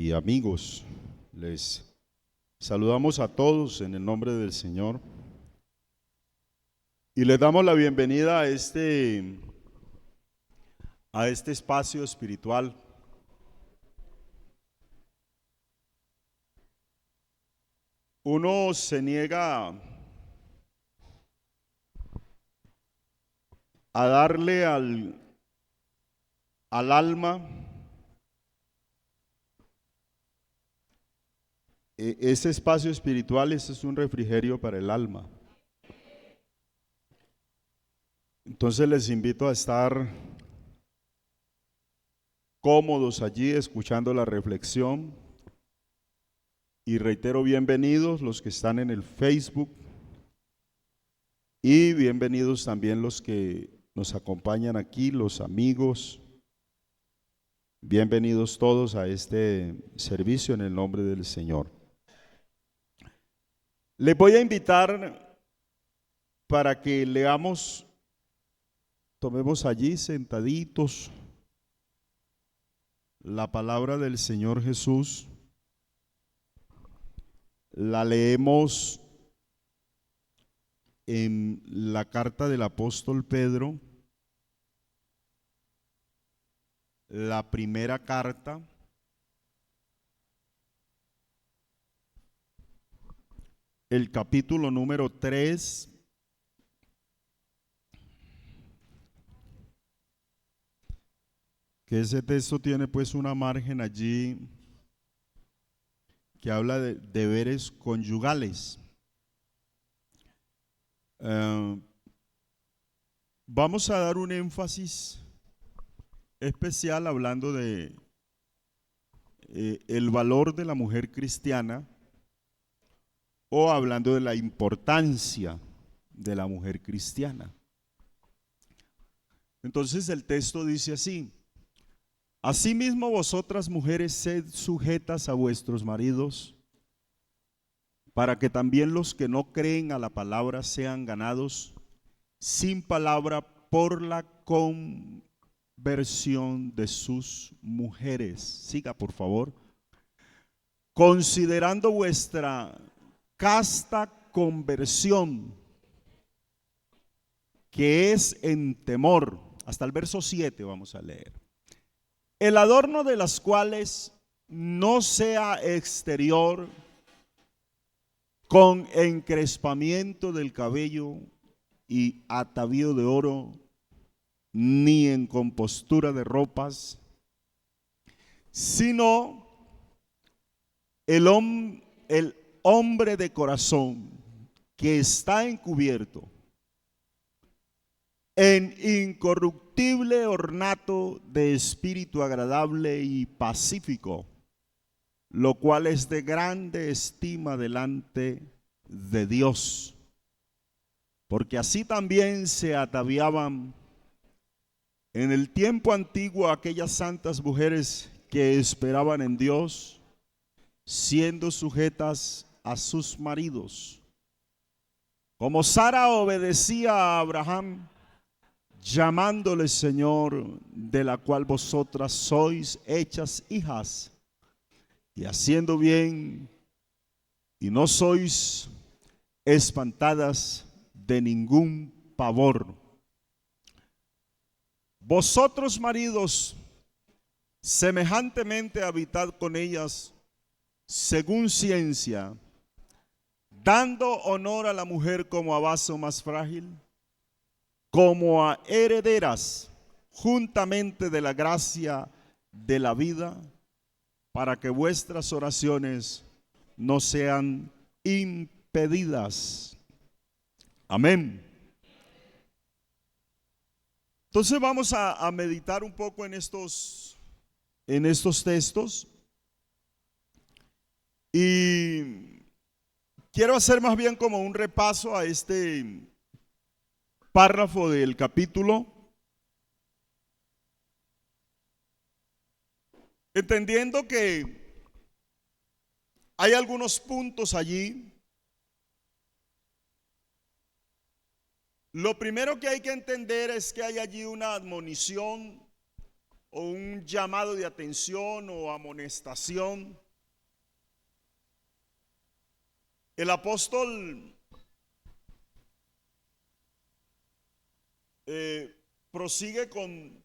y amigos. Les saludamos a todos en el nombre del Señor y les damos la bienvenida a este espacio espiritual. Uno se niega a darle al alma ese espacio espiritual. Ese es un refrigerio para el alma. Entonces les invito a estar cómodos allí escuchando la reflexión y reitero, bienvenidos los que están en el Facebook y bienvenidos también los que nos acompañan aquí, los amigos. Bienvenidos todos a este servicio en el nombre del Señor. Les voy a invitar para que leamos, tomemos allí sentaditos la palabra del Señor Jesús. La leemos en la carta del apóstol Pedro, la primera carta, el capítulo número 3, que ese texto tiene pues una margen allí que habla de deberes conyugales. Vamos a dar un énfasis especial hablando de el valor de la mujer cristiana, o hablando de la importancia de la mujer cristiana. Entonces el texto dice así: asimismo vosotras mujeres sed sujetas a vuestros maridos, para que también los que no creen a la palabra sean ganados sin palabra por la conversión de sus mujeres. Siga, por favor. Considerando vuestra casta conversión, que es en temor. Hasta el verso 7 vamos a leer. El adorno de las cuales no sea exterior, con encrespamiento del cabello y atavío de oro, ni en compostura de ropas, sino el hombre de corazón que está encubierto en incorruptible ornato de espíritu agradable y pacífico, lo cual es de grande estima delante de Dios. Porque así también se ataviaban en el tiempo antiguo aquellas santas mujeres que esperaban en Dios, siendo sujetas a sus maridos. Como Sara obedecía a Abraham, llamándole Señor, de la cual vosotras sois hechas hijas, y haciendo bien, y no sois espantadas de ningún pavor. Vosotros, maridos, semejantemente habitad con ellas según ciencia, dando honor a la mujer como a vaso más frágil, como a herederas juntamente de la gracia de la vida, para que vuestras oraciones no sean impedidas. Amén. Entonces vamos a meditar un poco en estos textos, y quiero hacer más bien como un repaso a este párrafo del capítulo, entendiendo que hay algunos puntos allí. Lo primero que hay que entender es que hay allí una admonición o un llamado de atención o amonestación. El apóstol prosigue con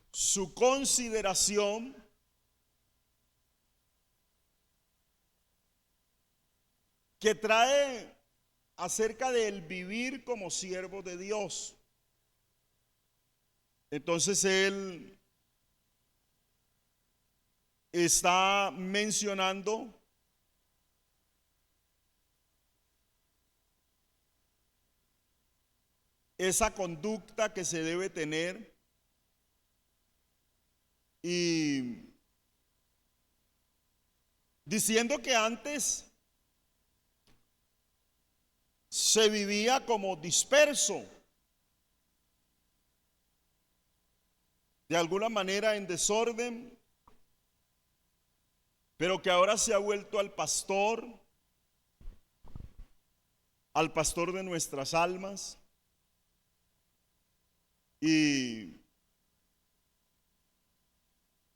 su consideración que trae acerca del vivir como siervo de Dios. Entonces él está mencionando esa conducta que se debe tener y diciendo que antes se vivía como disperso, de alguna manera en desorden, pero que ahora se ha vuelto al pastor de nuestras almas. Y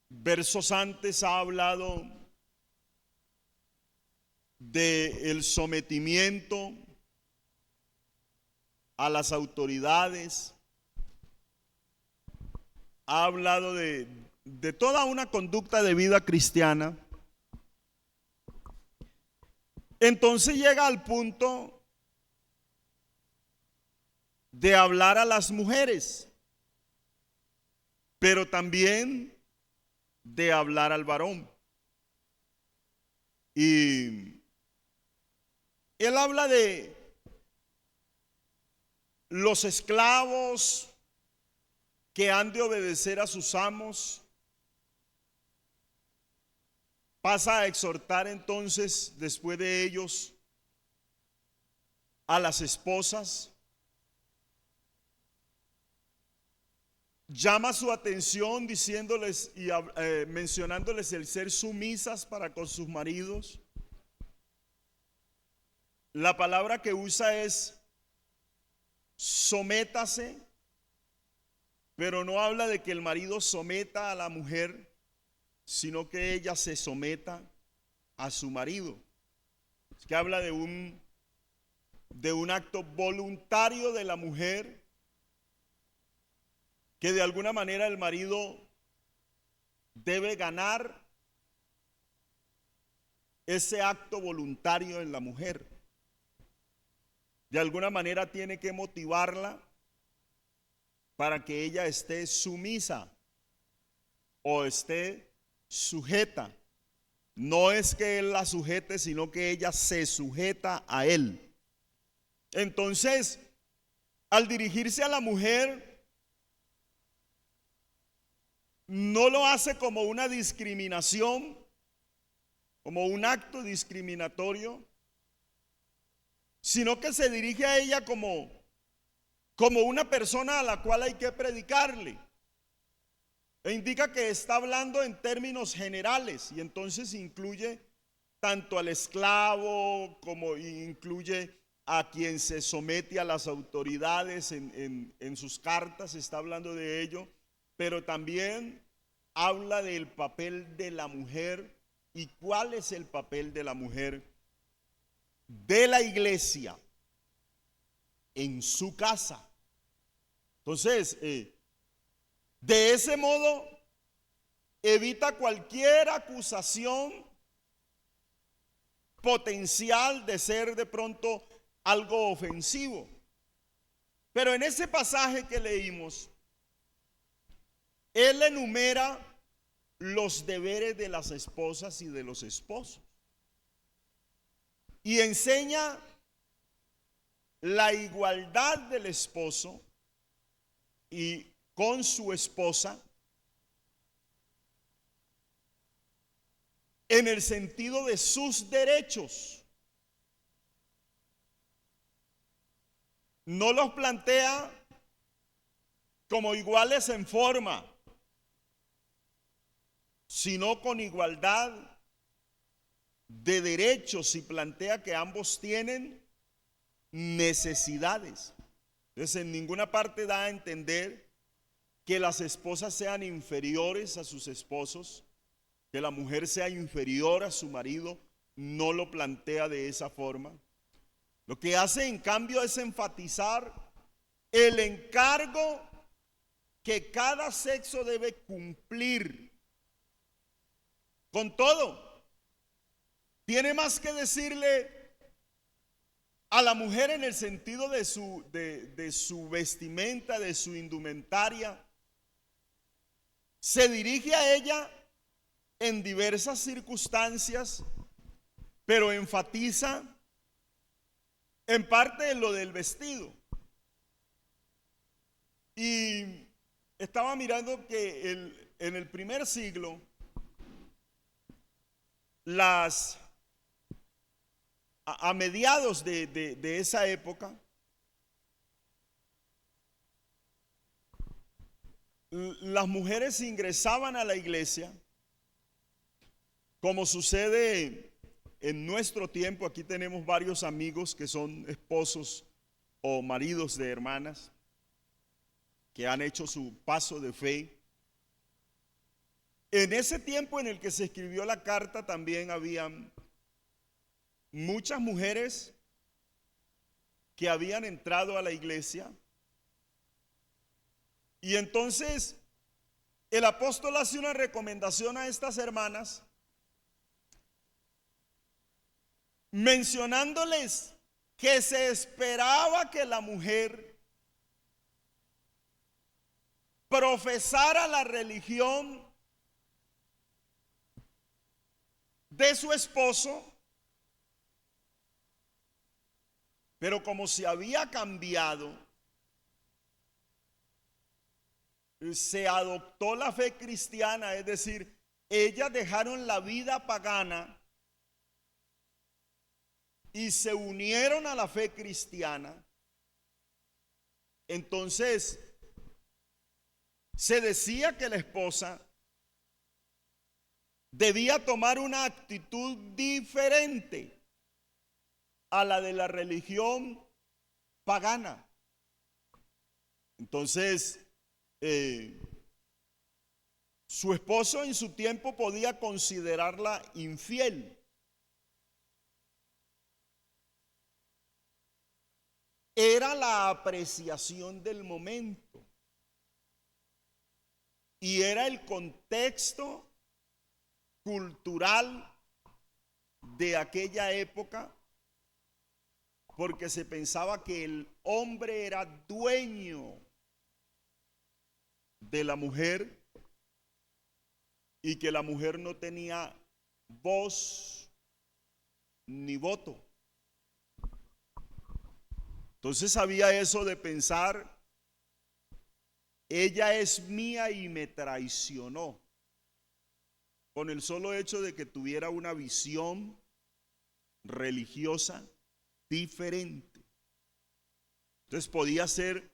versos antes ha hablado del sometimiento a las autoridades, ha hablado de toda una conducta de vida cristiana. Entonces llega al punto de hablar a las mujeres, pero también de hablar al varón. Y él habla de los esclavos que han de obedecer a sus amos. Pasa a exhortar entonces después de ellos a las esposas. Llama su atención diciéndoles y mencionándoles el ser sumisas para con sus maridos. La palabra que usa es sométase, pero no habla de que el marido someta a la mujer, sino que ella se someta a su marido. Es que habla de un acto voluntario de la mujer, que de alguna manera el marido debe ganar ese acto voluntario en la mujer. De alguna manera tiene que motivarla para que ella esté sumisa o esté sujeta. No es que él la sujete, sino que ella se sujeta a él. Entonces, al dirigirse a la mujer, no lo hace como una discriminación, como un acto discriminatorio, sino que se dirige a ella como una persona a la cual hay que predicarle. E indica que está hablando en términos generales, y entonces incluye tanto al esclavo como incluye a quien se somete a las autoridades. En sus cartas está hablando de ello, pero también habla del papel de la mujer. ¿Y cuál es el papel de la mujer de la iglesia en su casa? Entonces, de ese modo evita cualquier acusación potencial de ser de pronto algo ofensivo. Pero en ese pasaje que leímos, él enumera los deberes de las esposas y de los esposos, y enseña la igualdad del esposo y con su esposa en el sentido de sus derechos. No los plantea como iguales en forma, sino con igualdad de derechos, y plantea que ambos tienen necesidades. Entonces, en ninguna parte da a entender que las esposas sean inferiores a sus esposos, que la mujer sea inferior a su marido, no lo plantea de esa forma. Lo que hace en cambio es enfatizar el encargo que cada sexo debe cumplir con todo. Tiene más que decirle a la mujer en el sentido de su vestimenta, de su indumentaria. Se dirige a ella en diversas circunstancias, pero enfatiza en parte en lo del vestido. Y estaba mirando que en el primer siglo, a mediados de esa época, las mujeres ingresaban a la iglesia, como sucede en nuestro tiempo. Aquí tenemos varios amigos que son esposos o maridos de hermanas que han hecho su paso de fe. En ese tiempo en el que se escribió la carta también habían muchas mujeres que habían entrado a la iglesia. Y entonces el apóstol hace una recomendación a estas hermanas, mencionándoles que se esperaba que la mujer profesara la religión de su esposo, pero como se había cambiado, se adoptó la fe cristiana, es decir, ellas dejaron la vida pagana y se unieron a la fe cristiana. Entonces se decía que la esposa debía tomar una actitud diferente a la de la religión pagana. Entonces su esposo en su tiempo podía considerarla infiel. Era la apreciación del momento y era el contexto cultural de aquella época, porque se pensaba que el hombre era dueño de la mujer y que la mujer no tenía voz ni voto. Entonces había eso de pensar, ella es mía y me traicionó, con el solo hecho de que tuviera una visión religiosa diferente. Entonces podía ser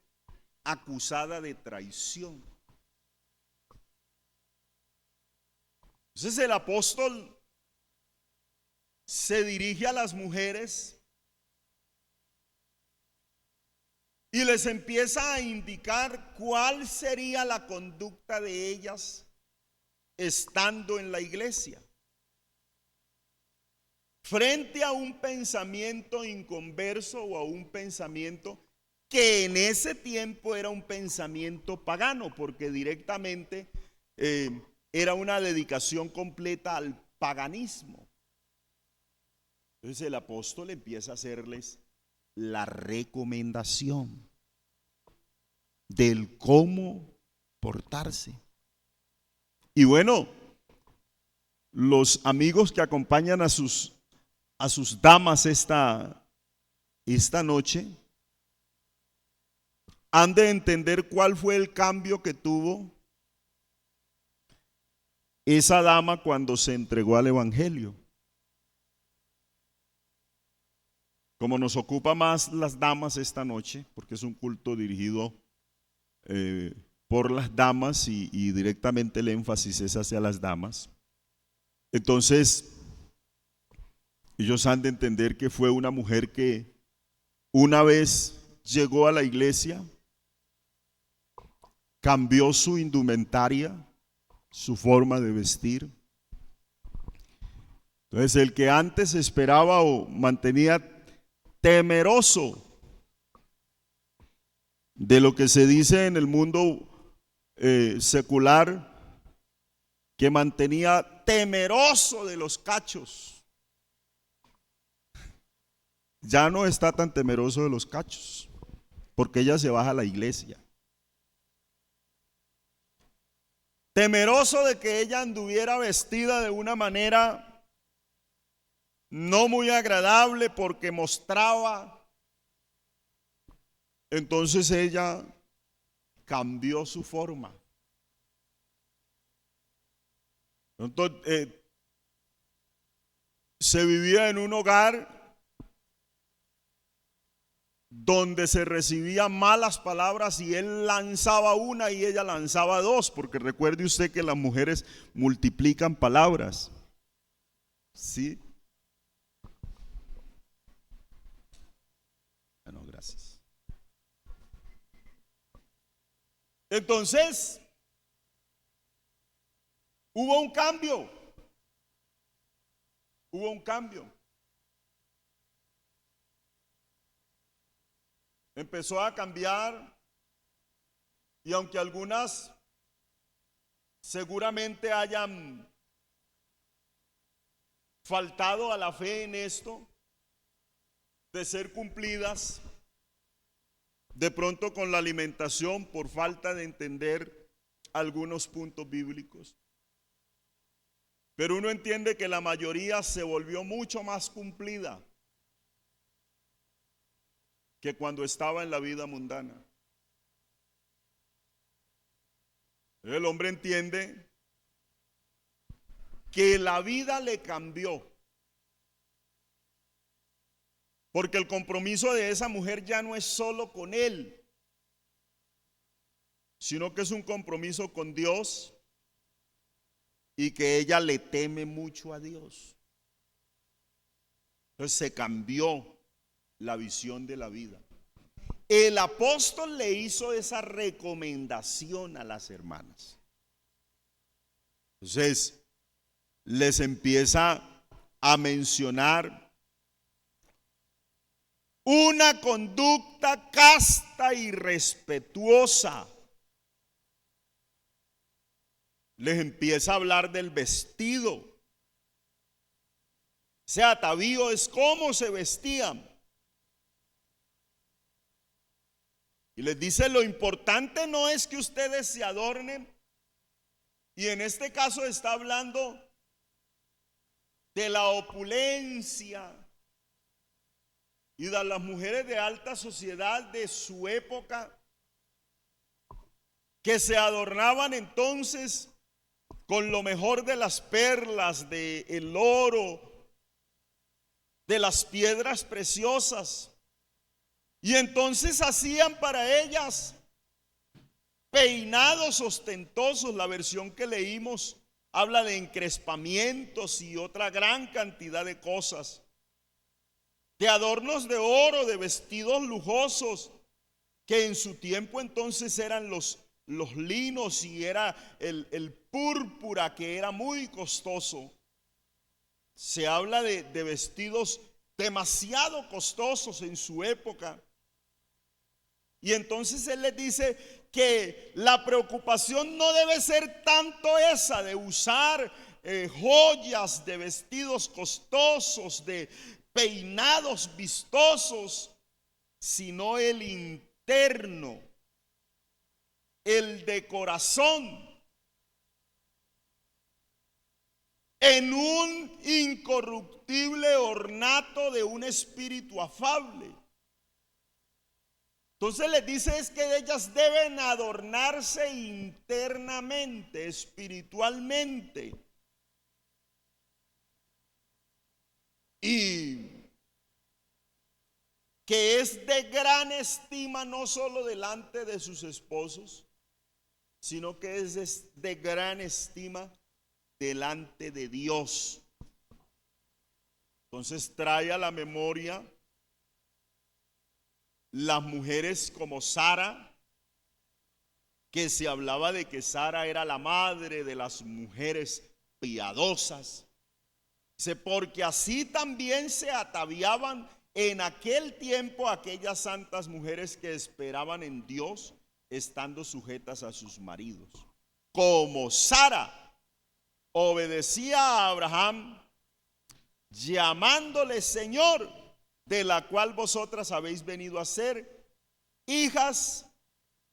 acusada de traición. Entonces el apóstol se dirige a las mujeres y les empieza a indicar cuál sería la conducta de ellas estando en la iglesia, frente a un pensamiento inconverso o a un pensamiento que en ese tiempo era un pensamiento pagano, porque directamente era una dedicación completa al paganismo. Entonces el apóstol empieza a hacerles la recomendación del cómo portarse. Y bueno, los amigos que acompañan a sus damas esta noche han de entender cuál fue el cambio que tuvo esa dama cuando se entregó al evangelio. Como nos ocupa más las damas esta noche, porque es un culto dirigido por las damas y directamente el énfasis es hacia las damas, entonces ellos han de entender que fue una mujer que una vez llegó a la iglesia, cambió su indumentaria, su forma de vestir. Entonces el que antes esperaba o mantenía temeroso de lo que se dice en el mundo secular, que mantenía temeroso de los cachos, ya no está tan temeroso de los cachos, porque ella se baja a la iglesia. Temeroso de que ella anduviera vestida de una manera no muy agradable porque mostraba. Entonces ella cambió su forma. Entonces, se vivía en un hogar donde se recibían malas palabras y él lanzaba una y ella lanzaba dos, porque recuerde usted que las mujeres multiplican palabras. ¿Sí? Bueno, gracias. Entonces, hubo un cambio. Hubo un cambio. Empezó a cambiar, y aunque algunas seguramente hayan faltado a la fe en esto, de ser cumplidas, de pronto con la alimentación por falta de entender algunos puntos bíblicos. Pero uno entiende que la mayoría se volvió mucho más cumplida que cuando estaba en la vida mundana. El hombre entiende que la vida le cambió, porque el compromiso de esa mujer ya no es solo con él, sino que es un compromiso con Dios, y que ella le teme mucho a Dios. Entonces se cambió la visión de la vida. El apóstol le hizo esa recomendación a las hermanas. Entonces les empieza a mencionar una conducta casta y respetuosa. Les empieza a hablar del vestido. O sea, atavío es cómo se vestían. Y les dice: lo importante no es que ustedes se adornen. Y en este caso está hablando de la opulencia y de las mujeres de alta sociedad de su época, que se adornaban entonces con lo mejor de las perlas, del oro, de las piedras preciosas. Y entonces hacían para ellas peinados ostentosos. La versión que leímos habla de encrespamientos y otra gran cantidad de cosas, de adornos de oro, de vestidos lujosos, que en su tiempo entonces eran los linos, y era el púrpura, que era muy costoso. Se habla de vestidos demasiado costosos en su época. Y entonces él les dice que la preocupación no debe ser tanto esa de usar joyas, de vestidos costosos, de peinados vistosos, sino el interno, el de corazón, en un incorruptible ornato de un espíritu afable. Entonces les dice es que ellas deben adornarse internamente, espiritualmente. Y que es de gran estima no solo delante de sus esposos, sino que es de gran estima delante de Dios. Entonces trae a la memoria las mujeres como Sara, que se hablaba de que Sara era la madre de las mujeres piadosas. Dice, porque así también se ataviaban en aquel tiempo aquellas santas mujeres que esperaban en Dios, estando sujetas a sus maridos. Como Sara obedecía a Abraham, llamándole Señor, de la cual vosotras habéis venido a ser hijas,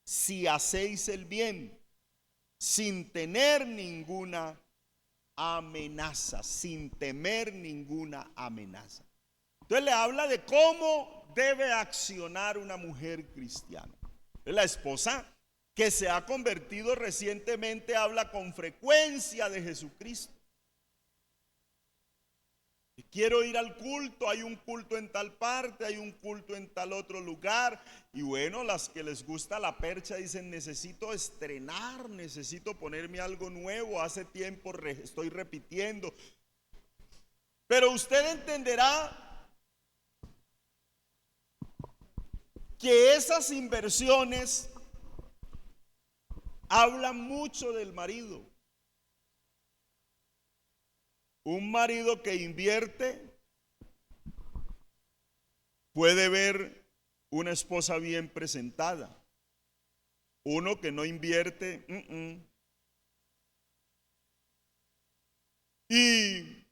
si hacéis el bien, sin tener ninguna amenaza, sin temer ninguna amenaza. Entonces le habla de cómo debe accionar una mujer cristiana. La esposa que se ha convertido recientemente habla con frecuencia de Jesucristo. Quiero ir al culto, hay un culto en tal parte, hay un culto en tal otro lugar. Y bueno, las que les gusta la percha dicen, necesito estrenar, necesito ponerme algo nuevo, hace tiempo estoy repitiendo. Pero usted entenderá que esas inversiones hablan mucho del marido. Un marido que invierte puede ver una esposa bien presentada. Uno que no invierte, y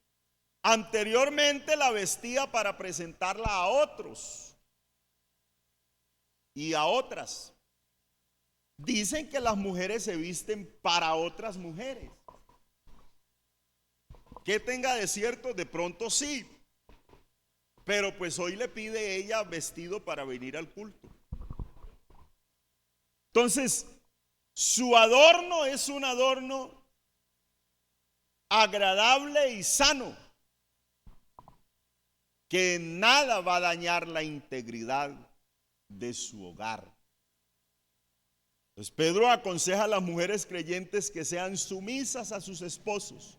anteriormente la vestía para presentarla a otros y a otras. Dicen que las mujeres se visten para otras mujeres. ¿Qué tenga de cierto? De pronto sí. Pero pues hoy le pide ella vestido para venir al culto. Entonces, su adorno es un adorno agradable y sano, que nada va a dañar la integridad de su hogar. Pues Pedro aconseja a las mujeres creyentes que sean sumisas a sus esposos,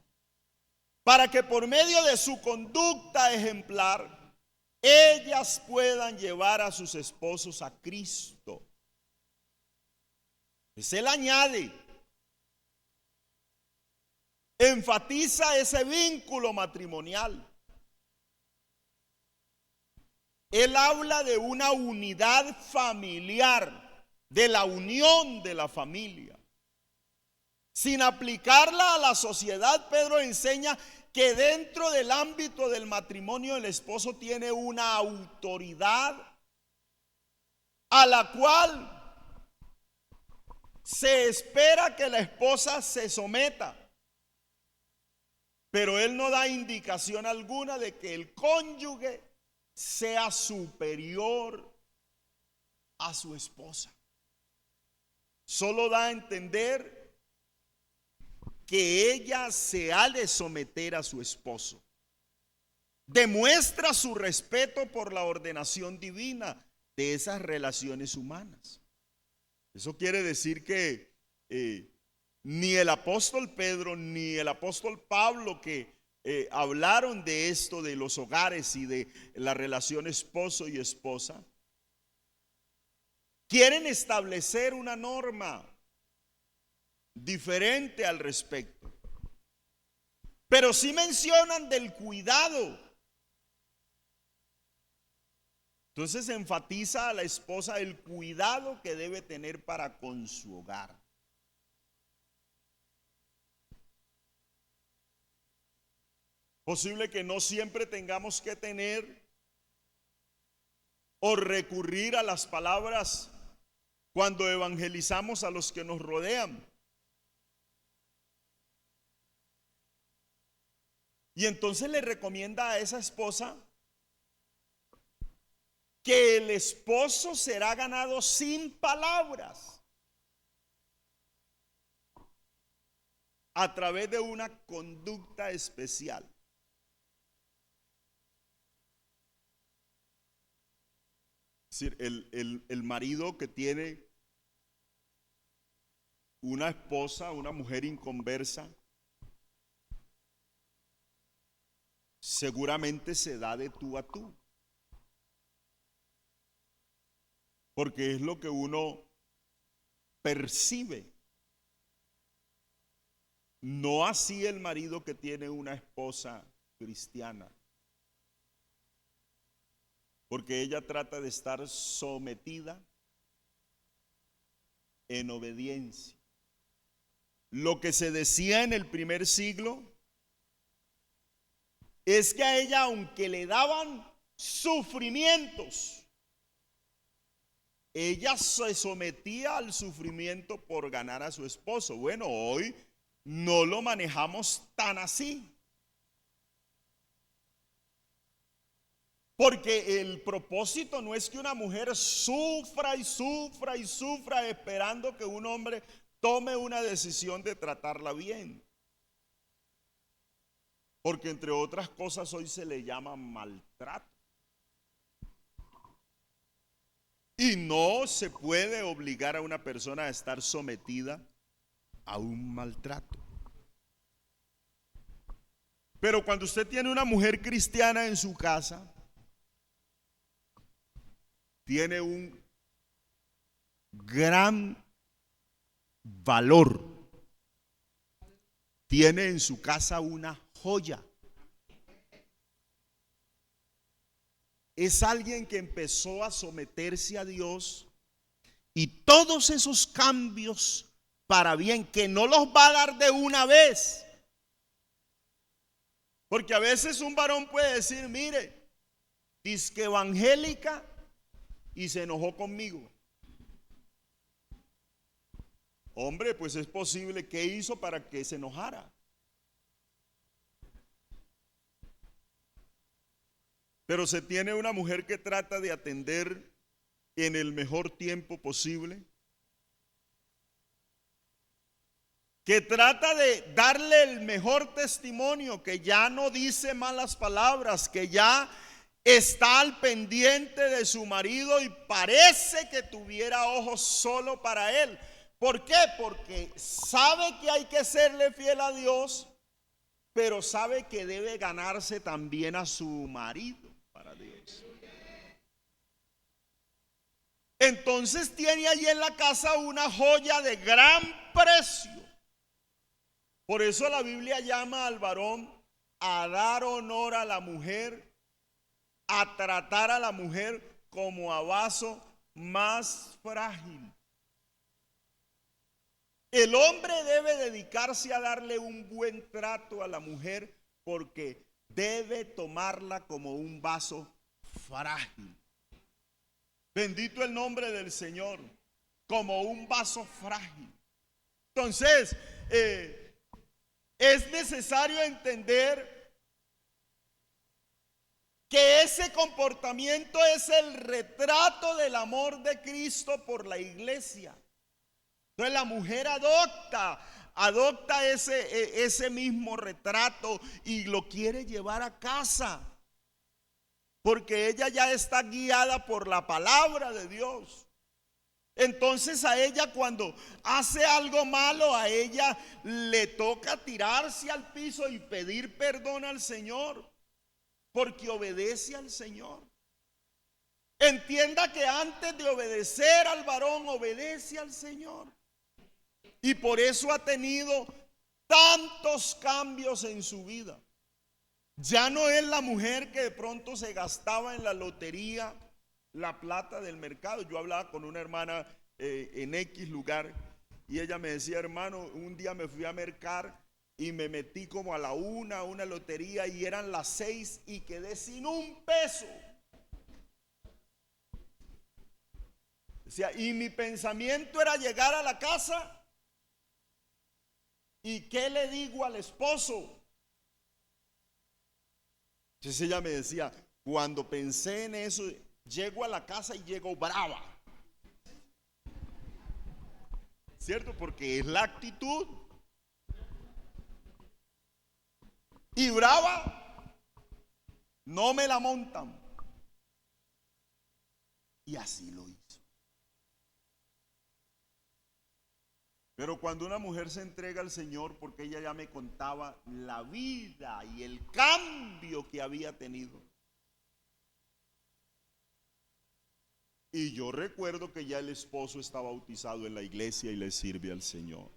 para que por medio de su conducta ejemplar ellas puedan llevar a sus esposos a Cristo. Pues él añade, enfatiza ese vínculo matrimonial. Él habla de una unidad familiar, de la unión de la familia. Sin aplicarla a la sociedad, Pedro enseña que dentro del ámbito del matrimonio el esposo tiene una autoridad a la cual se espera que la esposa se someta. Pero él no da indicación alguna de que el cónyuge sea superior a su esposa. Solo da a entender que ella se ha de someter a su esposo. Demuestra su respeto por la ordenación divina de esas relaciones humanas. Eso quiere decir que ni el apóstol Pedro ni el apóstol Pablo, que hablaron de esto, de los hogares y de la relación esposo y esposa, quieren establecer una norma diferente al respecto, pero sí mencionan del cuidado. Entonces enfatiza a la esposa el cuidado que debe tener para con su hogar. Posible que no siempre tengamos que tener o recurrir a las palabras cuando evangelizamos a los que nos rodean. Y entonces le recomienda a esa esposa que el esposo será ganado sin palabras, a través de una conducta especial. Es decir, el marido que tiene una esposa, una mujer inconversa, seguramente se da de tú a tú, porque es lo que uno percibe. No así el marido que tiene una esposa cristiana, porque ella trata de estar sometida en obediencia. Lo que se decía en el primer siglo es que a ella, aunque le daban sufrimientos, ella se sometía al sufrimiento por ganar a su esposo. Bueno, hoy no lo manejamos tan así, porque el propósito no es que una mujer sufra y sufra y sufra esperando que un hombre tome una decisión de tratarla bien. Porque entre otras cosas hoy se le llama maltrato. Y no se puede obligar a una persona a estar sometida a un maltrato. Pero cuando usted tiene una mujer cristiana en su casa, tiene un gran valor. Tiene en su casa una joya. Es alguien que empezó a someterse a Dios, y todos esos cambios para bien, que no los va a dar de una vez. Porque a veces un varón puede decir, mire, dizque evangélica, y se enojó conmigo. Hombre, pues es posible. ¿Qué hizo para que se enojara? Pero se tiene una mujer que trata de atender en el mejor tiempo posible, que trata de darle el mejor testimonio, que ya no dice malas palabras, que ya está al pendiente de su marido y parece que tuviera ojos solo para él. ¿Por qué? Porque sabe que hay que serle fiel a Dios, pero sabe que debe ganarse también a su marido para Dios. Entonces tiene allí en la casa una joya de gran precio. Por eso la Biblia llama al varón a dar honor a la mujer, a tratar a la mujer como a vaso más frágil. El hombre debe dedicarse a darle un buen trato a la mujer, porque debe tomarla como un vaso frágil. Bendito el nombre del Señor, como un vaso frágil. Entonces, es necesario entender que ese comportamiento es el retrato del amor de Cristo por la iglesia. Entonces la mujer adopta ese mismo retrato y lo quiere llevar a casa, porque ella ya está guiada por la palabra de Dios. Entonces a ella, cuando hace algo malo, a ella le toca tirarse al piso y pedir perdón al Señor, porque obedece al Señor. Entienda que antes de obedecer al varón, obedece al Señor. Y por eso ha tenido tantos cambios en su vida. Ya no es la mujer que de pronto se gastaba en la lotería la plata del mercado. Yo hablaba con una hermana en X lugar, y ella me decía, hermano, un día me fui a mercar y me metí como a la una lotería, y eran las 6 y quedé sin un peso. Decía, y mi pensamiento era llegar a la casa, ¿y qué le digo al esposo? Entonces ella me decía, cuando pensé en eso, llego a la casa y llego brava. ¿Cierto? Porque es la actitud. Y brava, no me la montan. Y así lo hizo. Pero cuando una mujer se entrega al Señor, porque ella ya me contaba la vida y el cambio que había tenido, Y yo recuerdo que ya el esposo está bautizado en la iglesia y le sirve al Señor.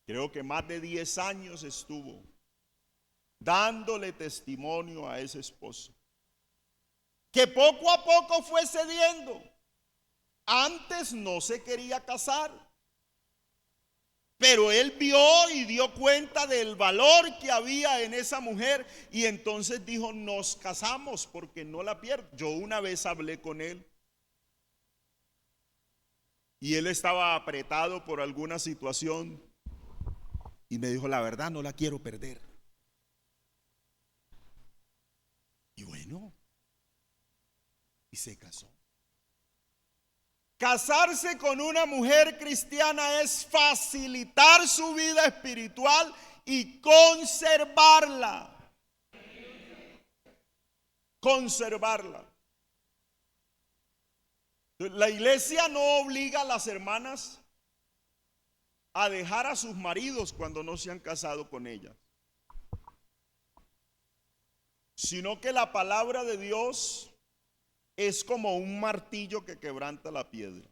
Creo que más de 10 años estuvo dándole testimonio a ese esposo, que poco a poco fue cediendo. Antes no se quería casar, pero él vio y dio cuenta del valor que había en esa mujer, y entonces dijo: nos casamos porque no la pierdo. Yo una vez hablé con él y él estaba apretado por alguna situación y me dijo: la verdad, no la quiero perder. Y bueno, y se casó. Casarse con una mujer cristiana es facilitar su vida espiritual y conservarla. Conservarla. La iglesia no obliga a las hermanas a dejar a sus maridos cuando no se han casado con ellas, sino que la palabra de Dios es como un martillo que quebranta la piedra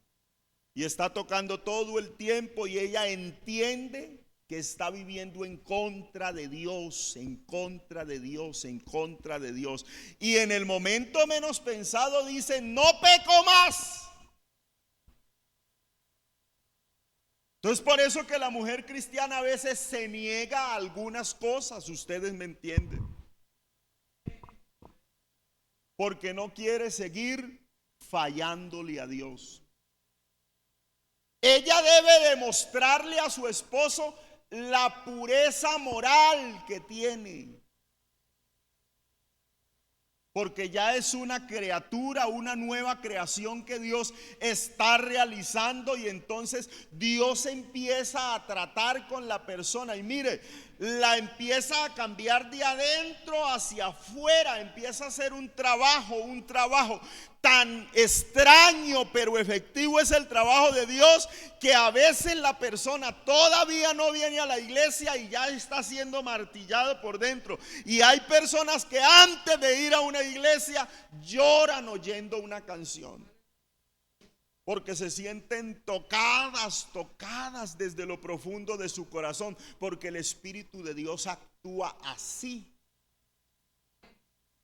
y está tocando todo el tiempo, y ella entiende que está viviendo en contra de Dios, en contra de Dios, en contra de Dios, y en el momento menos pensado dice: no peco más. Entonces, por eso que la mujer cristiana a veces se niega a algunas cosas, ustedes me entienden, porque no quiere seguir fallándole a Dios. Ella debe demostrarle a su esposo la pureza moral que tiene, porque ya es una criatura, una nueva creación que Dios está realizando, y entonces Dios empieza a tratar con la persona y mire, la empieza a cambiar de adentro hacia afuera, empieza a hacer un trabajo tan extraño pero efectivo es el trabajo de Dios, que a veces la persona todavía no viene a la iglesia y ya está siendo martillado por dentro. Y hay personas que antes de ir a una iglesia lloran oyendo una canción, porque se sienten tocadas desde lo profundo de su corazón, porque el Espíritu de Dios actúa así.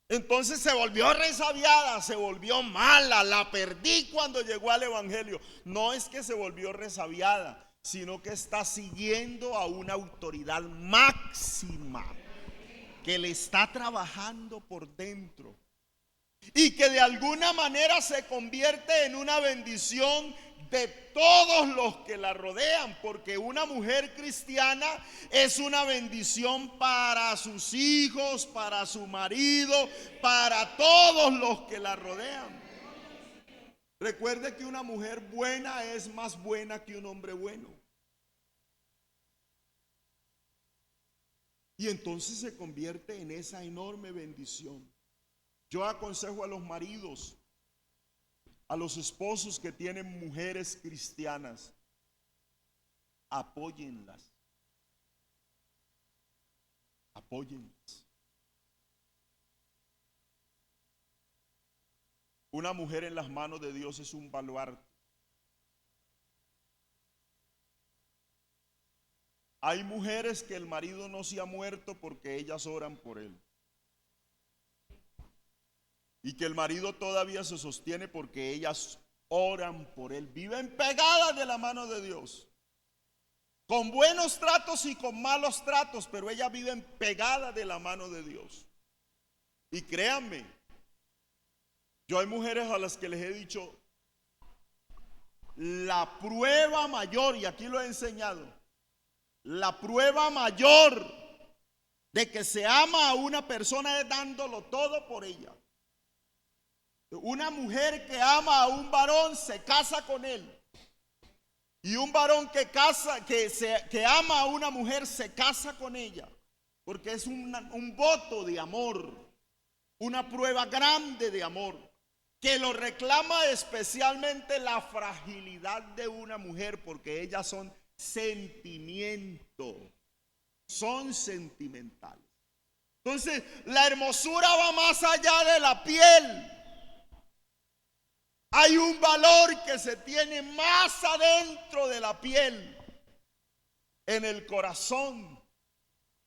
Entonces se volvió resabiada, se volvió mala, la perdí cuando llegó al evangelio. No es que se volvió resabiada, sino que está siguiendo a una autoridad máxima que le está trabajando por dentro, y que de alguna manera se convierte en una bendición de todos los que la rodean, porque una mujer cristiana es una bendición para sus hijos, para su marido, para todos los que la rodean. Recuerde que una mujer buena es más buena que un hombre bueno, y entonces se convierte en esa enorme bendición. Yo aconsejo a los maridos, a los esposos que tienen mujeres cristianas: apóyenlas, apóyenlas. Una mujer en las manos de Dios es un baluarte. Hay mujeres que el marido no se ha muerto porque ellas oran por él, y que el marido todavía se sostiene porque ellas oran por él. Viven pegadas de la mano de Dios, con buenos tratos y con malos tratos, pero ellas viven pegadas de la mano de Dios. Y créanme, yo hay mujeres a las que les he dicho: la prueba mayor, y aquí lo he enseñado, la prueba mayor de que se ama a una persona es dándolo todo por ella. Una mujer que ama a un varón se casa con él, y un varón que ama a una mujer se casa con ella, porque es un voto de amor, una prueba grande de amor, que lo reclama especialmente la fragilidad de una mujer, porque ellas son sentimiento, son sentimentales. Entonces la hermosura va más allá de la piel. Hay un valor que se tiene más adentro de la piel, en el corazón.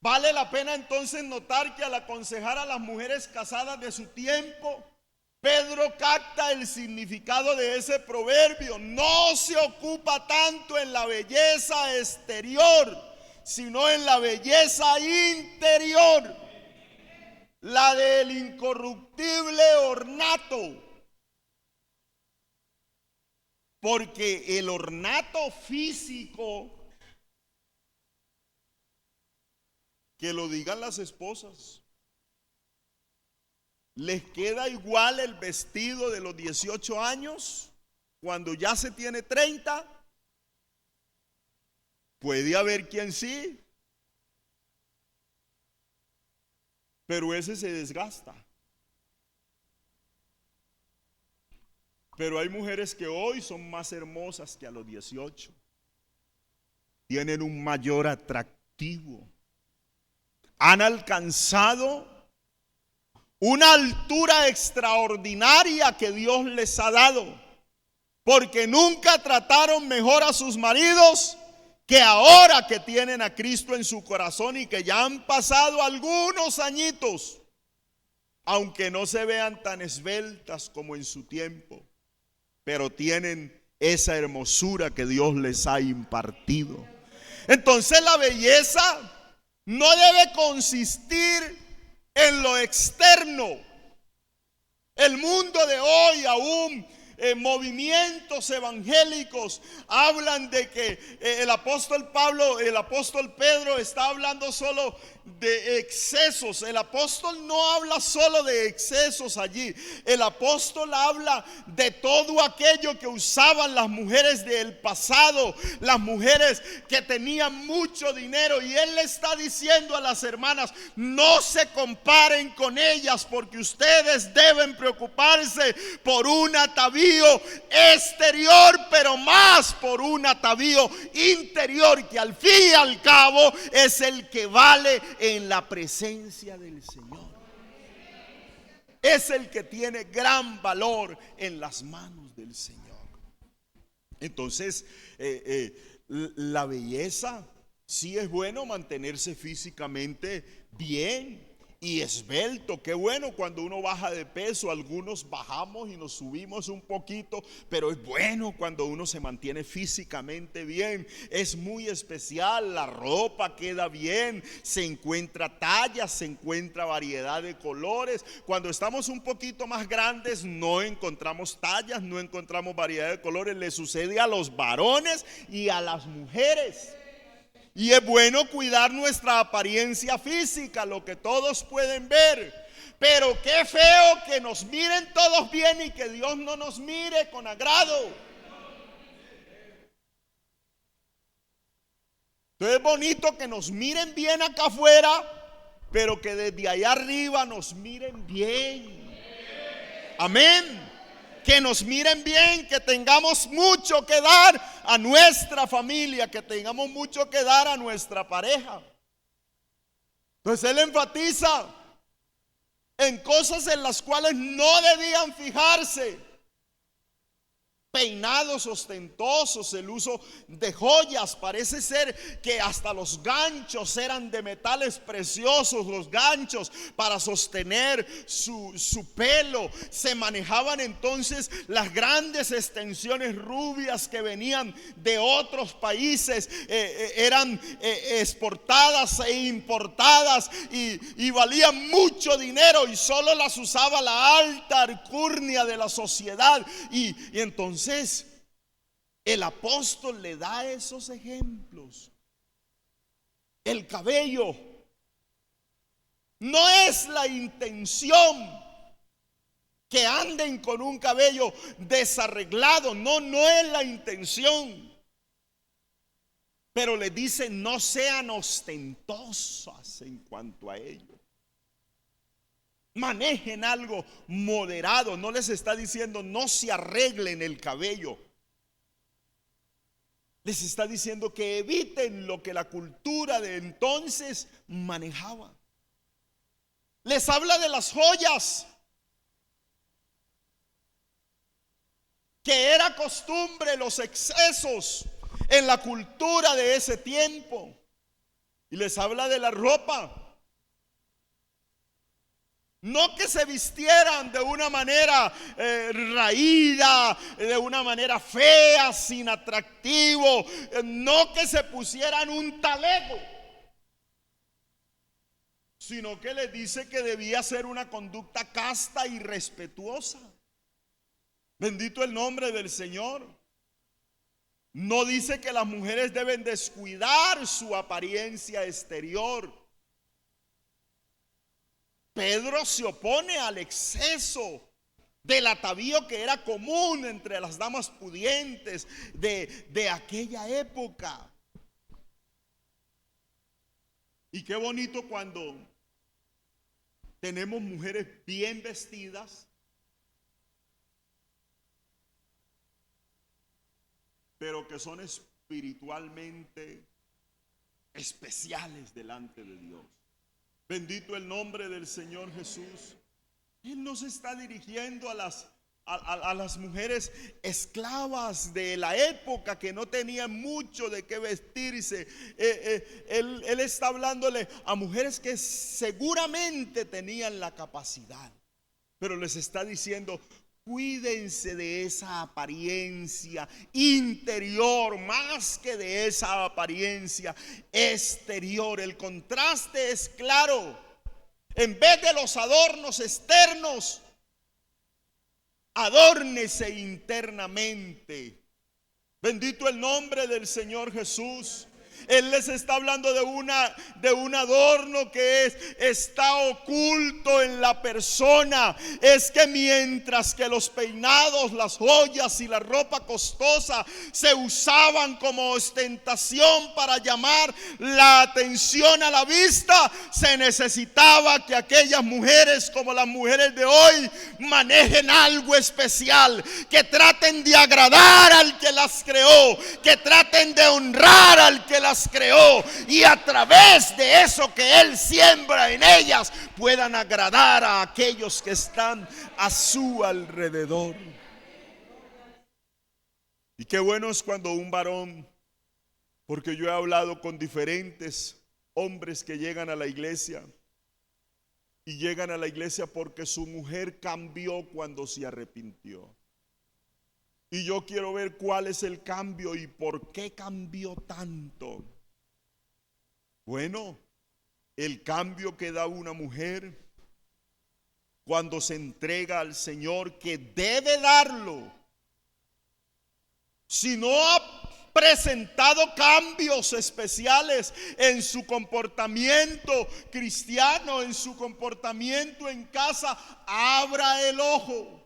Vale la pena entonces notar que al aconsejar a las mujeres casadas de su tiempo, Pedro capta el significado de ese proverbio. No se ocupa tanto en la belleza exterior, sino en la belleza interior, la del incorruptible ornato. Porque el ornato físico, que lo digan las esposas, ¿les queda igual el vestido de los 18 años cuando ya se tiene 30? Puede haber quien sí, pero ese se desgasta. Pero hay mujeres que hoy son más hermosas que a los 18. Tienen un mayor atractivo. Han alcanzado una altura extraordinaria que Dios les ha dado, porque nunca trataron mejor a sus maridos que ahora que tienen a Cristo en su corazón y que ya han pasado algunos añitos, aunque no se vean tan esbeltas como en su tiempo, pero tienen esa hermosura que Dios les ha impartido. Entonces la belleza no debe consistir en lo externo. El mundo de hoy, aún movimientos evangélicos, hablan de que el apóstol Pedro está hablando solo de excesos. El apóstol no habla solo de excesos allí. El apóstol habla de todo aquello que usaban las mujeres del pasado, las mujeres que tenían mucho dinero, y él le está diciendo a las hermanas: no se comparen con ellas, porque ustedes deben preocuparse por un atavío exterior, pero más por un atavío interior, que al fin y al cabo es el que vale en la presencia del Señor. Es el que tiene gran valor en las manos del Señor. Entonces, la belleza, sí es bueno mantenerse físicamente bien y esbelto. Qué bueno cuando uno baja de peso. Algunos bajamos y nos subimos un poquito, pero es bueno cuando uno se mantiene físicamente bien. Es muy especial. La ropa queda bien, se encuentra tallas, se encuentra variedad de colores. Cuando estamos un poquito más grandes no encontramos tallas, no encontramos variedad de colores. Le sucede a los varones y a las mujeres. Y es bueno cuidar nuestra apariencia física, lo que todos pueden ver. Pero qué feo que nos miren todos bien y que Dios no nos mire con agrado. Entonces es bonito que nos miren bien acá afuera, pero que desde allá arriba nos miren bien. Amén. Que nos miren bien, que tengamos mucho que dar a nuestra familia, que tengamos mucho que dar a nuestra pareja. Entonces él enfatiza en cosas en las cuales no debían fijarse: peinados ostentosos, el uso de joyas. Parece ser que hasta los ganchos eran de metales preciosos, los ganchos para sostener su pelo. Se manejaban entonces las grandes extensiones rubias que venían de otros países, eran exportadas e importadas y valían mucho dinero, y solo las usaba la alta alcurnia de la sociedad. Y entonces el apóstol le da esos ejemplos. El cabello no es la intención que anden con un cabello desarreglado, no es la intención. Pero le dice: no sean ostentosas en cuanto a ello. Manejen algo moderado. No les está diciendo no se arreglen el cabello. Les está diciendo que eviten lo que la cultura de entonces manejaba. Les habla de las joyas. que era costumbre, los excesos en la cultura de ese tiempo. Y les habla de la ropa. No que se vistieran de una manera raída, de una manera fea, sin atractivo. No que se pusieran un talego, sino que les dice que debía ser una conducta casta y respetuosa. Bendito el nombre del Señor. No dice que las mujeres deben descuidar su apariencia exterior. Pedro se opone al exceso del atavío que era común entre las damas pudientes de aquella época. Y qué bonito cuando tenemos mujeres bien vestidas, pero que son espiritualmente especiales delante de Dios. Bendito el nombre del Señor Jesús. Él nos está dirigiendo a las mujeres esclavas de la época que no tenían mucho de qué vestirse. Él está hablándole a mujeres que seguramente tenían la capacidad, pero les está diciendo: cuídense de esa apariencia interior más que de esa apariencia exterior. El contraste es claro. En vez de los adornos externos, adórnese internamente. Bendito el nombre del Señor Jesús. Él les está hablando de un adorno que está oculto en la persona. Es que mientras que los peinados, las joyas y la ropa costosa se usaban como ostentación para llamar la atención a la vista, se necesitaba que aquellas mujeres, como las mujeres de hoy, manejen algo especial, que traten de agradar al que las creó, que traten de honrar al que las creó, y a través de eso que Él siembra en ellas puedan agradar a aquellos que están a su alrededor. Y qué bueno es cuando un varón, porque yo he hablado con diferentes hombres que llegan a la iglesia, y llegan a la iglesia porque su mujer cambió cuando se arrepintió. Y yo quiero ver cuál es el cambio y por qué cambió tanto. Bueno, el cambio que da una mujer cuando se entrega al Señor, que debe darlo. Si no ha presentado cambios especiales en su comportamiento cristiano, en su comportamiento en casa, abra el ojo.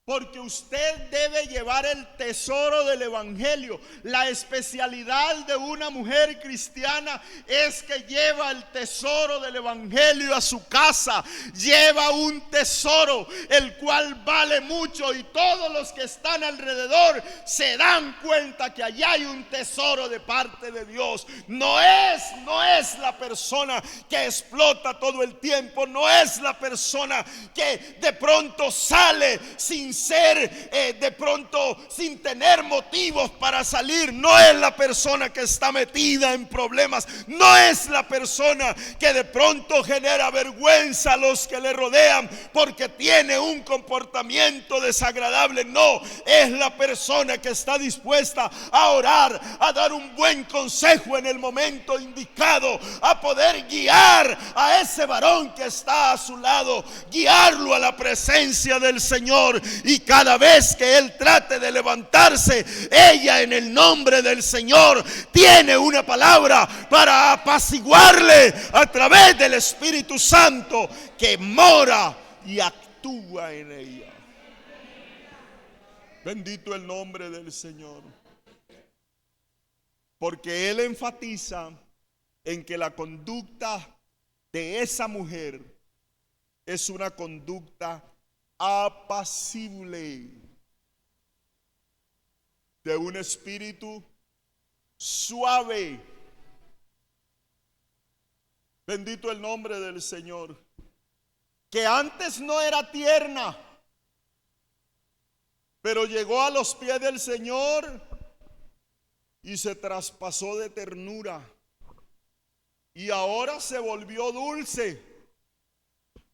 Porque usted debe llevar el tesoro del evangelio. La especialidad de una mujer cristiana es que lleva el tesoro del evangelio a su casa. Lleva un tesoro el cual vale mucho, y todos los que están alrededor se dan cuenta que allá hay un tesoro de parte de Dios. No es la persona que explota todo el tiempo. No es la persona que de pronto sale sin ser de pronto sin tener motivos para salir. No es la persona que está metida en problemas. No es la persona que de pronto genera vergüenza a los que le rodean porque tiene un comportamiento desagradable. No, es la persona que está dispuesta a orar, a dar un buen consejo en el momento indicado, a poder guiar a ese varón que está a su lado, guiarlo a la presencia del Señor. Y cada vez que él trate de levantarse, ella, en el nombre del Señor, tiene una palabra para apaciguarle a través del Espíritu Santo que mora y actúa en ella. Bendito el nombre del Señor. Porque él enfatiza en que la conducta de esa mujer es una conducta apacible, de un espíritu suave. Bendito el nombre del Señor. que antes no era tierna, pero llegó a los pies del Señor y se traspasó de ternura. Y ahora se volvió dulce,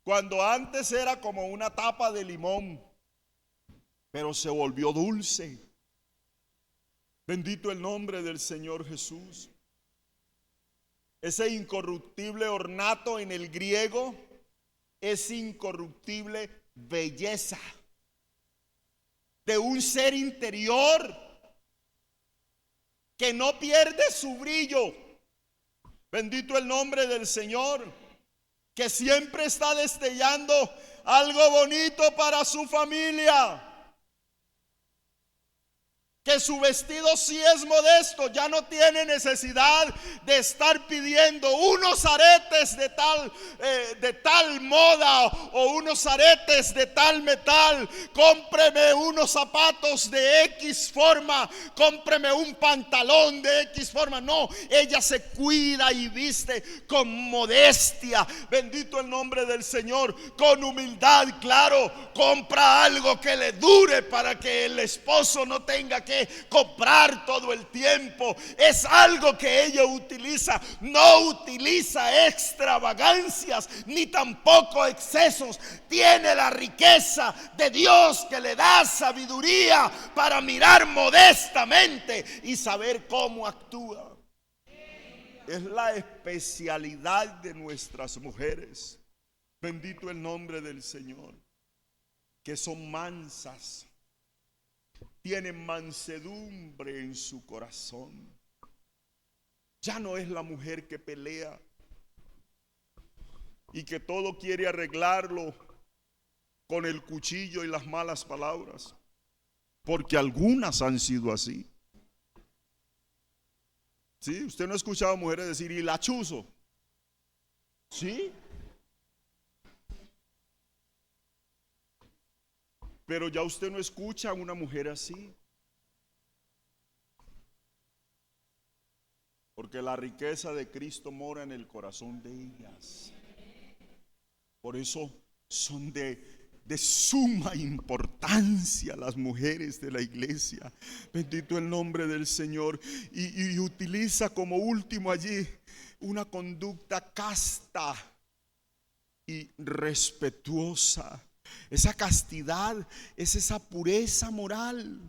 cuando antes era como una tapa de limón, pero se volvió dulce. Bendito el nombre del Señor Jesús. Ese incorruptible ornato en el griego es incorruptible belleza de un ser interior que no pierde su brillo. Bendito el nombre del Señor, que siempre está destellando algo bonito para su familia. Que su vestido, si es modesto, ya no tiene necesidad de estar pidiendo unos aretes de tal moda o unos aretes de tal metal. Cómpreme unos zapatos de X forma, cómpreme un pantalón de X forma. No, ella se cuida y viste con modestia. Bendito el nombre del Señor, con humildad, claro. Compra algo que le dure para que el esposo no tenga que comprar todo el tiempo. Es algo que ella utiliza. No utiliza extravagancias ni tampoco excesos. Tiene la riqueza de Dios que le da sabiduría para mirar modestamente y saber cómo actúa. Es la especialidad de nuestras mujeres. Bendito el nombre del Señor, que son mansas. Tienen mansedumbre en su corazón. Ya no es la mujer que pelea y que todo quiere arreglarlo con el cuchillo y las malas palabras, porque algunas han sido así. ¿Sí? Usted no ha escuchado a mujeres decir, y la chuzo. ¿Sí? Pero ya usted no escucha a una mujer así. Porque la riqueza de Cristo mora en el corazón de ellas. Por eso son de suma importancia las mujeres de la iglesia. Bendito el nombre del Señor. Y utiliza como último allí una conducta casta y respetuosa. Esa castidad es esa pureza moral.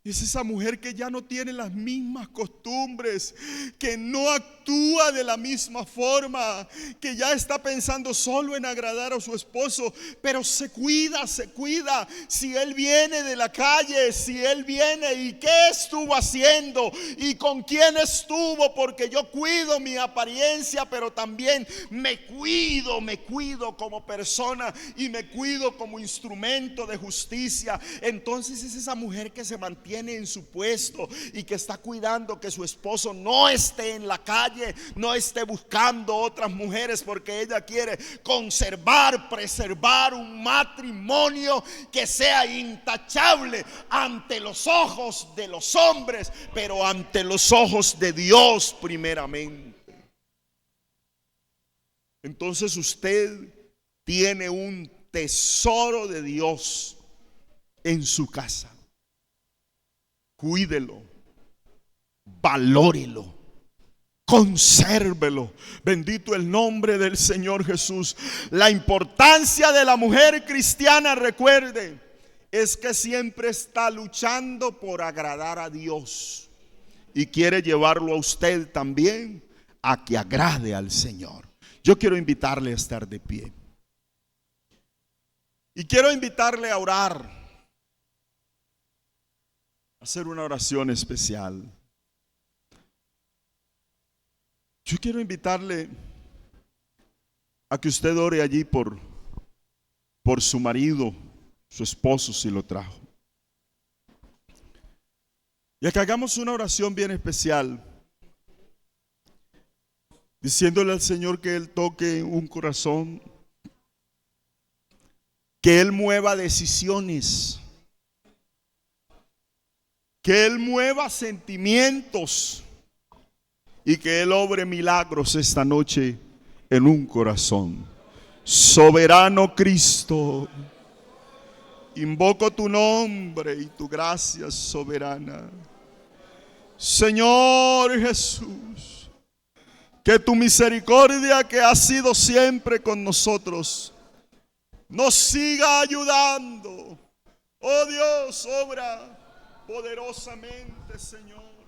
Es esa mujer que ya no tiene las mismas costumbres, que no actúa de la misma forma, que ya está pensando solo en agradar a su esposo, pero se cuida. Si él viene de la calle, si él viene y qué estuvo haciendo y con quién estuvo, porque yo cuido mi apariencia, pero también me cuido como persona y me cuido como instrumento de justicia. Entonces es esa mujer que se mantiene en su puesto y que está cuidando que su esposo no esté en la calle, no esté buscando otras mujeres, porque ella quiere preservar un matrimonio que sea intachable ante los ojos de los hombres, pero ante los ojos de Dios primeramente. Entonces usted tiene un tesoro de Dios en su casa. Cuídelo, valórelo, consérvelo. Bendito el nombre del Señor Jesús. La importancia de la mujer cristiana, recuerde, es que siempre está luchando por agradar a Dios y quiere llevarlo a usted también a que agrade al Señor. Yo quiero invitarle a estar de pie y quiero invitarle a orar, hacer una oración especial. Yo quiero invitarle a que usted ore allí por su marido, su esposo, si lo trajo, y a que hagamos una oración bien especial, diciéndole al Señor que Él toque un corazón, que Él mueva decisiones, que Él mueva sentimientos y que Él obre milagros esta noche en un corazón. Soberano Cristo, invoco tu nombre y tu gracia soberana. Señor Jesús, que tu misericordia que ha sido siempre con nosotros, nos siga ayudando. Oh Dios, obra poderosamente, Señor.